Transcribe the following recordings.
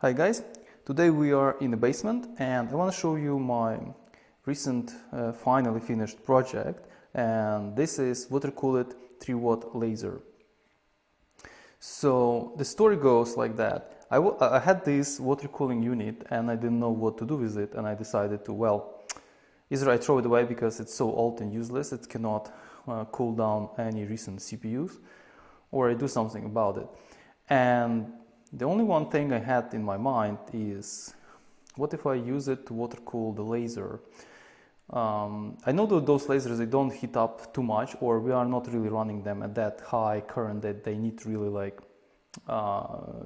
Hi guys, today we are in the basement and I want to show you my recent finally finished project, and this is water-cooled 3-watt laser. So the story goes like that. I had this water cooling unit and I didn't know what to do with it, and I decided to, well, either I throw it away because it's so old and useless, it cannot cool down any recent CPUs, or I do something about it. And the only one thing I had in my mind is, what if I use it to water cool the laser? I know that those lasers, they don't heat up too much, or we are not really running them at that high current that they need really like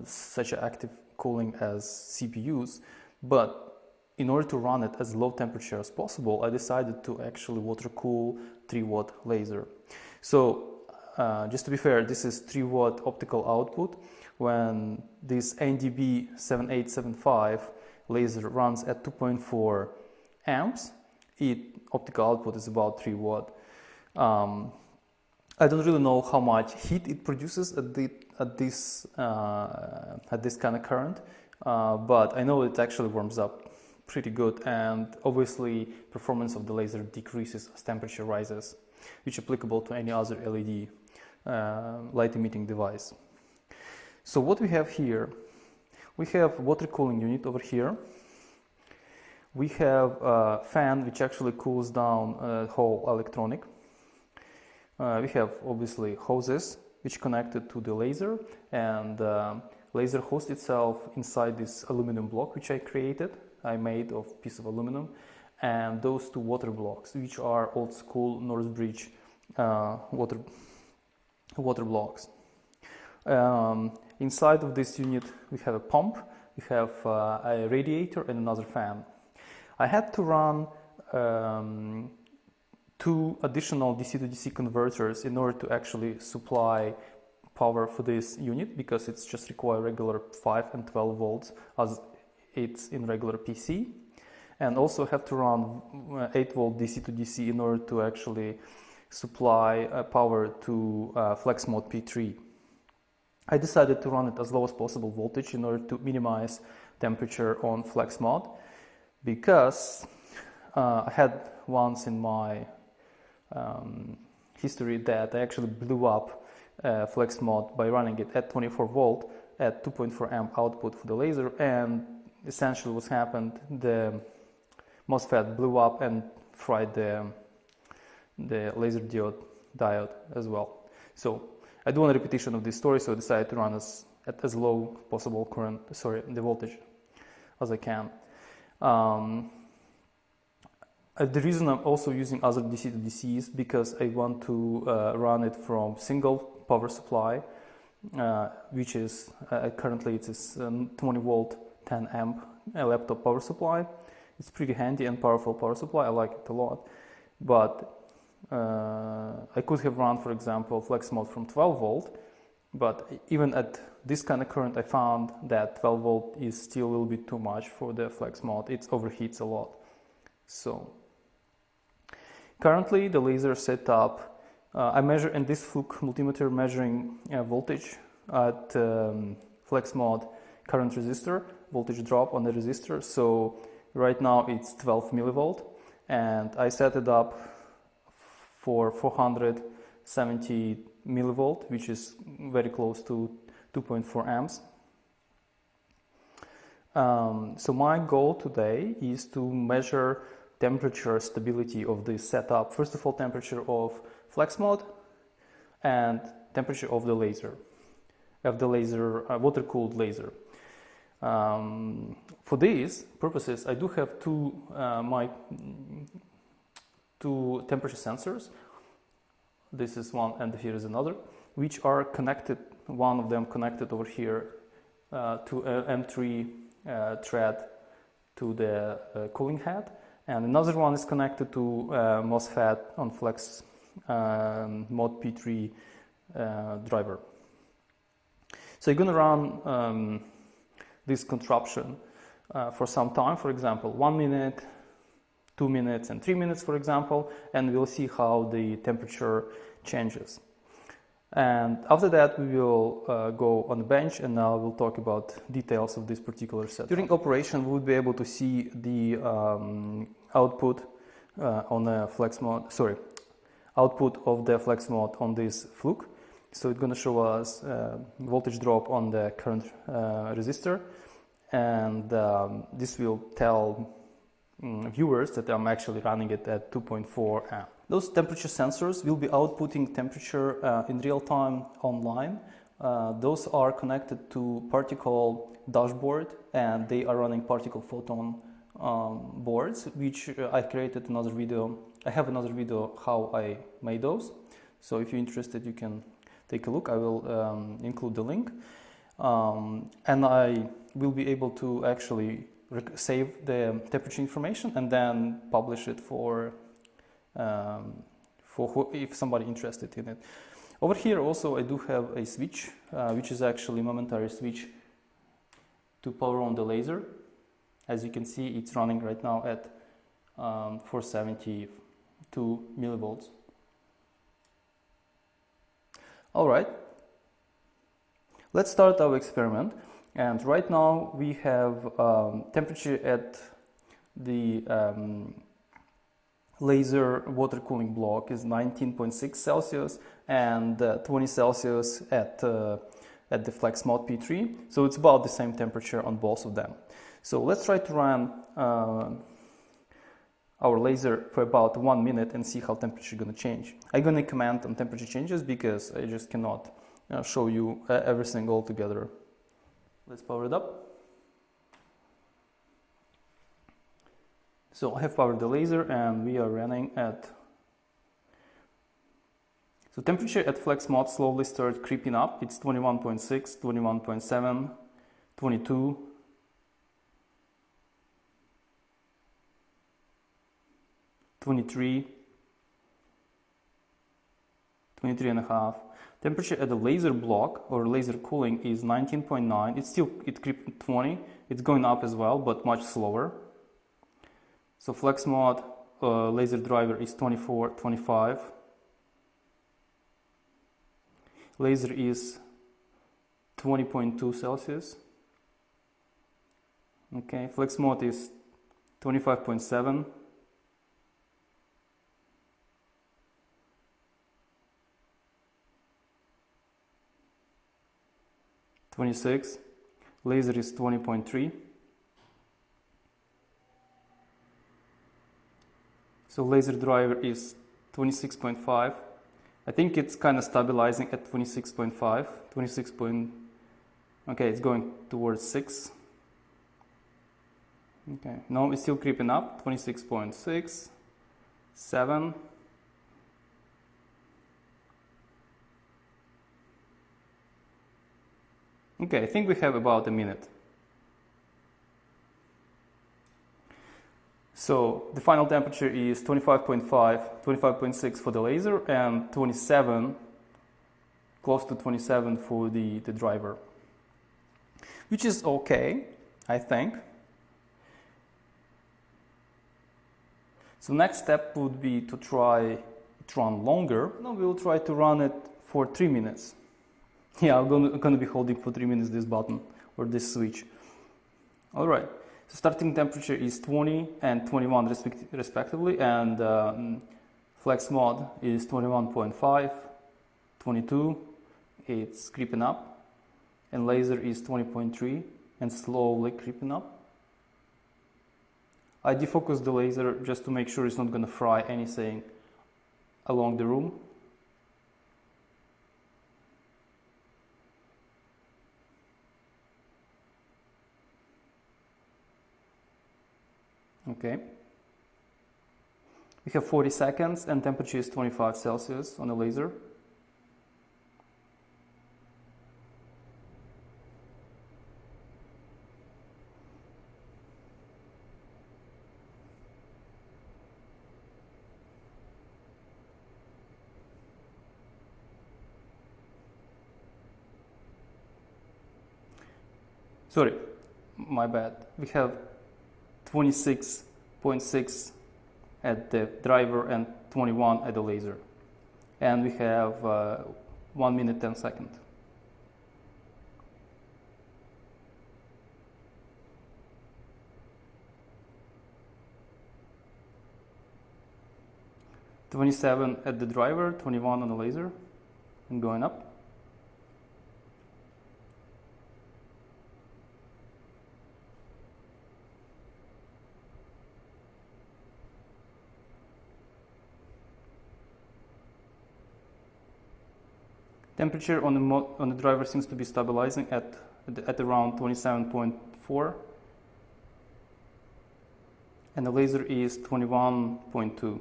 such an active cooling as CPUs. But in order to run it as low temperature as possible, I decided to actually water cool 3-watt laser. So just to be fair, this is 3-watt optical output. When this NDB7875 laser runs at 2.4 amps, optical output is about 3 watt. I don't really know how much heat it produces at this kind of current, but I know it actually warms up pretty good, and obviously performance of the laser decreases as temperature rises, which is applicable to any other LED light emitting device. So what we have here, we have water cooling unit over here. We have a fan which actually cools down whole electronic. We have obviously hoses which connected to the laser, and laser hosts itself inside this aluminum block which I created. I made of piece of aluminum, and those two water blocks which are old school Northbridge water blocks. Inside of this unit we have a pump, we have a radiator and another fan. I had to run 2 additional DC to DC converters in order to actually supply power for this unit, because it's just require regular 5 and 12 volts as it's in regular PC, and also have to run 8 volt DC to DC in order to actually supply power to FlexMod P3. I decided to run it as low as possible voltage in order to minimize temperature on FlexMod, because I had once in my history that I actually blew up FlexMod by running it at 24 volt at 2.4 amp output for the laser, and essentially what happened, the MOSFET blew up and fried the laser diode as well. So I do want a repetition of this story, so I decided to run at as low possible the voltage as I can. The reason I'm also using other DC to DC is because I want to run it from single power supply, which is currently it is 20 volt 10 amp laptop power supply. It's pretty handy and powerful power supply. I like it a lot, but I could have run, for example, FlexMod from 12 volt, but even at this kind of current I found that 12 volt is still a little bit too much for the FlexMod. It overheats a lot. So currently the laser set up, I measure in this Fluke multimeter measuring voltage at FlexMod current resistor, voltage drop on the resistor. So right now it's 12 millivolt, and I set it up for 470 millivolt, which is very close to 2.4 amps. So my goal today is to measure temperature stability of this setup. First of all, temperature of FlexMod and temperature of the laser, water-cooled laser. For these purposes, I do have two temperature sensors. This is one and here is another, which are connected, one of them connected over here to an M3 thread to the cooling head, and another one is connected to MOSFET on FlexMod P3 driver. So you're going to run this contraption for some time, for example 1 minute, 2 minutes and 3 minutes, for example, and we'll see how the temperature changes. And after that, we will go on the bench, and now we'll talk about details of this particular set. During operation, we would be able to see the output on a flex mode, output of the flex mode on this Fluke. So it's going to show us voltage drop on the current resistor, and this will tell viewers that I'm actually running it at 2.4 amp. Those temperature sensors will be outputting temperature in real time online. Those are connected to particle dashboard, and they are running particle photon boards, which I created another video. I have another video how I made those. So if you're interested, you can take a look. I will include the link. And I will be able to actually save the temperature information and then publish it for if somebody interested in it. Over here also I do have a switch, which is actually a momentary switch to power on the laser. As you can see, it's running right now at 472 millivolts. All right, let's start our experiment. And right now we have temperature at the laser water cooling block is 19.6 Celsius and 20 Celsius at the Flex Mod P3. So it's about the same temperature on both of them. So let's try to run our laser for about 1 minute and see how temperature is going to change. I'm going to comment on temperature changes because I just cannot show you everything all together. Let's power it up. So I have powered the laser and we are running at... So temperature at Flex Mod slowly started creeping up. It's 21.6, 21.7, 22, 23, 23 and a half. Temperature at the laser block or laser cooling is 19.9. It creeped 20. It's going up as well, but much slower. So Flex Mod laser driver is 24, 25. Laser is 20.2 Celsius. Okay, Flex Mod is 25.7. (26). Laser is 20.3. So laser driver is 26.5. I think it's kind of stabilizing at 26.5. 26. Okay, it's going towards 6. Okay, no, it's still creeping up. 26.6, 7. Okay, I think we have about a minute. So the final temperature is 25.5, 25.6 for the laser and 27, close to 27 for the driver, which is okay, I think. So next step would be to try to run longer. Now we'll try to run it for 3 minutes. Yeah, I'm going to be holding for 3 minutes this button or this switch. All right. So starting temperature is 20 and 21 respectively, and Flex Mod is 21.5, 22, it's creeping up, and laser is 20.3 and slowly creeping up. I defocus the laser just to make sure it's not going to fry anything along the room. Okay, we have 40 seconds and temperature is 25 Celsius on the laser. Sorry, my bad. We have 26.6 at the driver and 21 at the laser. And we have 1 minute 10 seconds. "27 at the driver, 21 on the laser, and going up. Temperature on the driver seems to be stabilizing at around 27.4, and the laser is 21.2,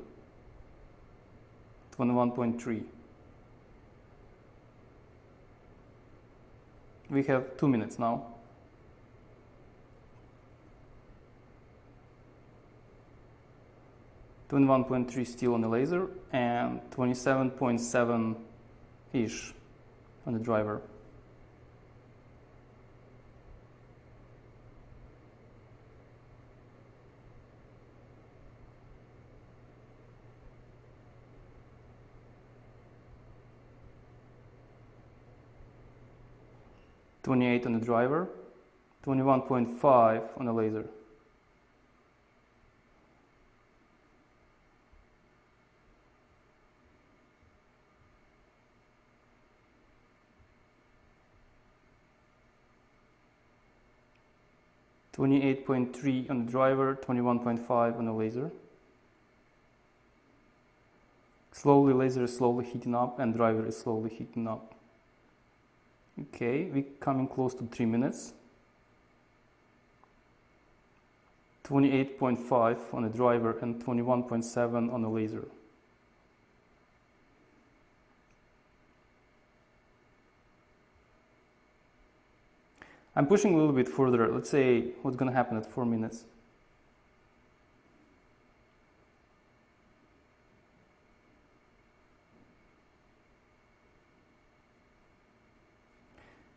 21.3. We have 2 minutes now. "21.3 still on the laser, and 27.7-ish on the driver. "28 on the driver, 21.5 on the laser. "28.3 on the driver, 21.5 on the laser. Slowly, laser is slowly heating up and driver is slowly heating up. Okay, we're coming close to 3 minutes. 28.5 on the driver and 21.7 on the laser. I'm pushing a little bit further. Let's say what's going to happen at 4 minutes.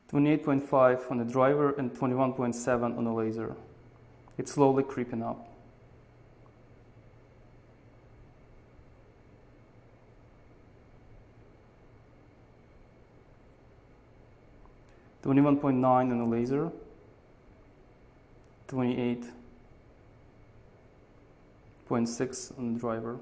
"28.5 on the driver and 21.7 on the laser. It's slowly creeping up. "21.9 on the laser, 28.6 on the driver.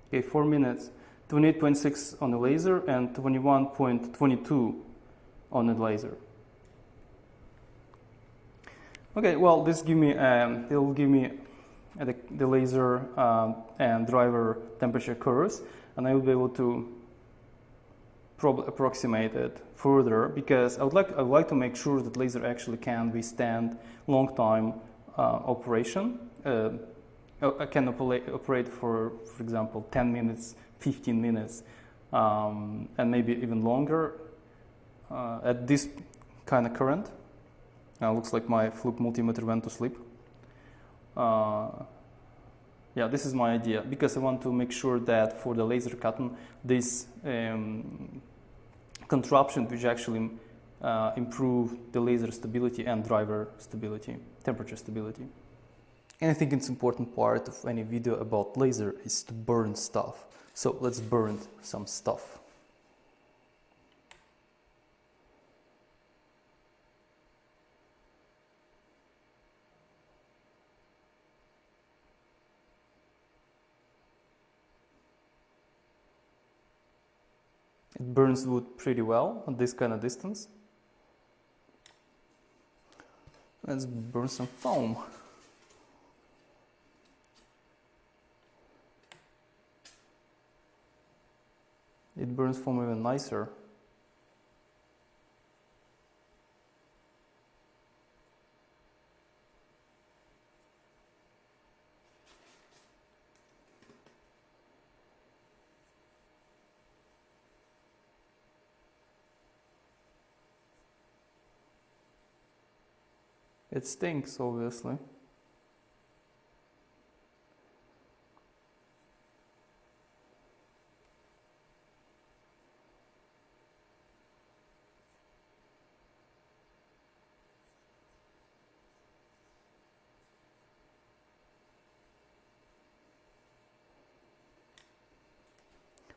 Okay, 4 minutes. 28.6 on the laser and 21.22 on the laser. Okay, well, this give me it will give me the laser and driver temperature curves, and I will be able to probably approximate it further, because I would like to make sure that laser actually can withstand long time operation. I can operate for example, 10 minutes, 15 minutes, and maybe even longer at this kind of current. Looks like my Fluke multimeter went to sleep. Yeah, this is my idea, because I want to make sure that for the laser cutting, this contraption which actually improve the laser stability and driver stability, temperature stability. And I think it's important part of any video about laser is to burn stuff. So let's burn some stuff. It burns wood pretty well at this kind of distance. Let's burn some foam. It burns foam even nicer. It stinks, obviously.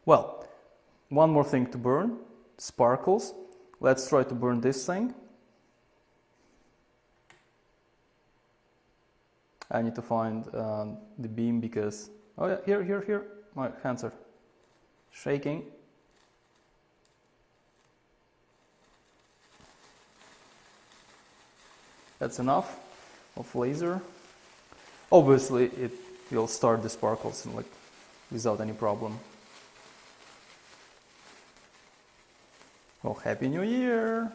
Well, one more thing to burn, sparkles. Let's try to burn this thing. I need to find the beam because, oh yeah, here, my hands are shaking. That's enough of laser. Obviously, it will start the sparkles like without any problem. Well, Happy New Year!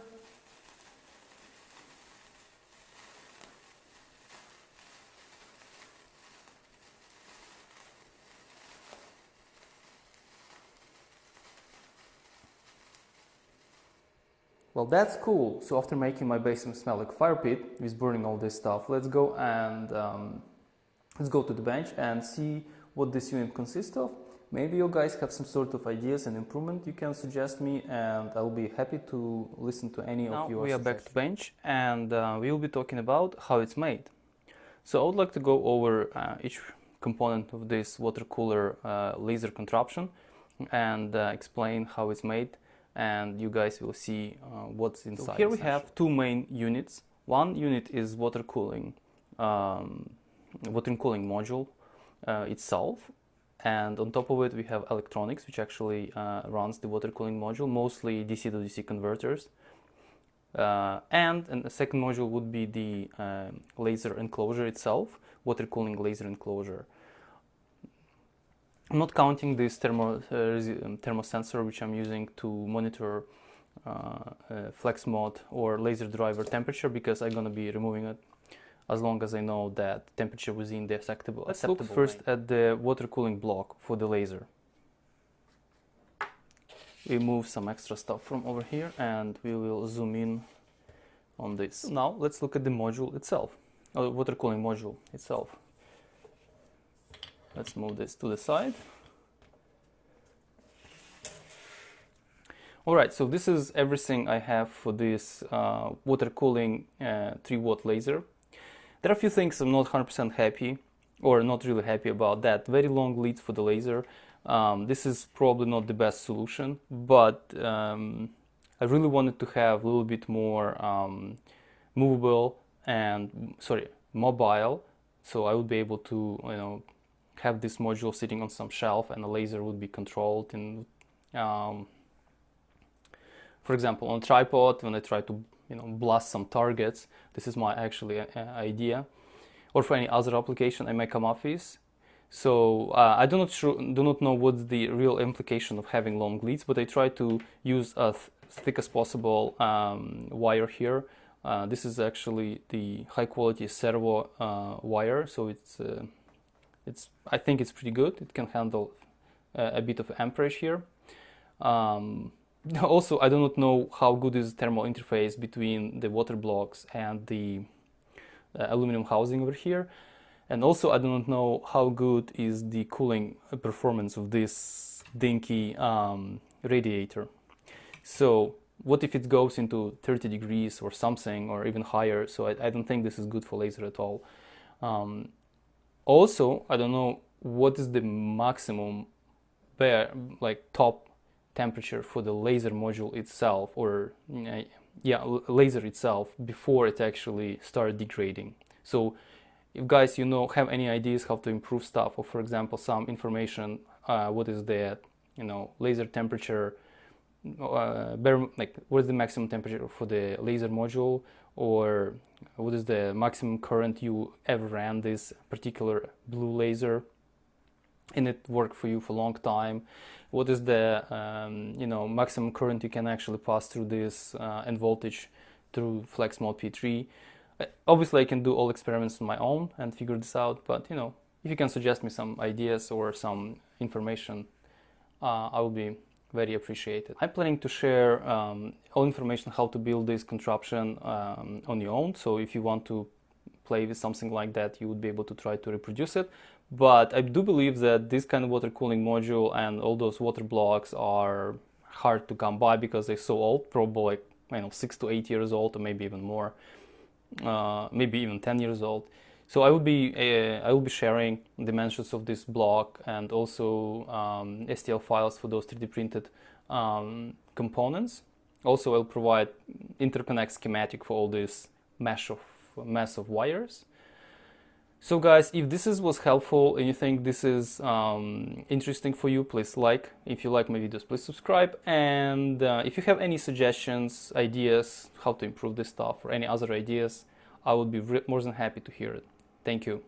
Well, that's cool. So after making my basement smell like fire pit with burning all this stuff, let's go and let's go to the bench and see what this unit consists of. Maybe you guys have some sort of ideas and improvement you can suggest me, and I'll be happy to listen to any of your suggestions. Now we are back to bench, and we will be talking about how it's made. So I would like to go over each component of this water cooler laser contraption and explain how it's made, and you guys will see what's inside. So here we have two main units. One unit is water cooling module itself, and on top of it we have electronics which actually runs the water cooling module, mostly DC to DC converters, and the second module would be the laser enclosure itself, water cooling laser enclosure. I'm not counting this thermosensor which I'm using to monitor flex mode or laser driver temperature, because I'm gonna be removing it as long as I know that temperature within the acceptable. Let's look first at the water cooling block for the laser. We move some extra stuff from over here and we will zoom in on this. Now let's look at the module itself, or water cooling module itself. Let's move this to the side. Alright, so this is everything I have for this water cooling 3-watt laser. There are a few things I'm not 100% happy, or not really happy about that. Very long leads for the laser. This is probably not the best solution, but I really wanted to have a little bit more mobile, so I would be able to, have this module sitting on some shelf and the laser would be controlled. And for example, on a tripod, when I try to blast some targets, this is my actually idea, or for any other application I may come up with. So I do not know what's the real implication of having long leads, but I try to use as thick as possible wire here. This is actually the high quality servo wire, so I think it's pretty good. It can handle a bit of amperage here. Also, I do not know how good is the thermal interface between the water blocks and the aluminum housing over here. And also, I do not know how good is the cooling performance of this dinky radiator. So what if it goes into 30 degrees or something, or even higher? So I don't think this is good for laser at all. Also, I don't know what is the maximum top temperature for the laser module itself, or laser itself, before it actually starts degrading. So if guys have any ideas how to improve stuff, or for example some information, what is the laser temperature, what is the maximum temperature for the laser module, or what is the maximum current you ever ran this particular blue laser and it worked for you for a long time, what is the maximum current you can actually pass through this and voltage through flex mode P3. Obviously I can do all experiments on my own and figure this out, but if you can suggest me some ideas or some information, I will be very appreciated. I'm planning to share all information how to build this contraption on your own, so if you want to play with something like that, you would be able to try to reproduce it. But I do believe that this kind of water cooling module and all those water blocks are hard to come by because they're so old, probably 6 to 8 years old, or maybe even more, maybe even 10 years old. So I will be sharing dimensions of this block and also STL files for those 3D printed components. Also, I'll provide interconnect schematic for all this mesh of wires. So guys, if this was helpful and you think this is interesting for you, please like. If you like my videos, please subscribe. And if you have any suggestions, ideas, how to improve this stuff, or any other ideas, I would be more than happy to hear it. Thank you.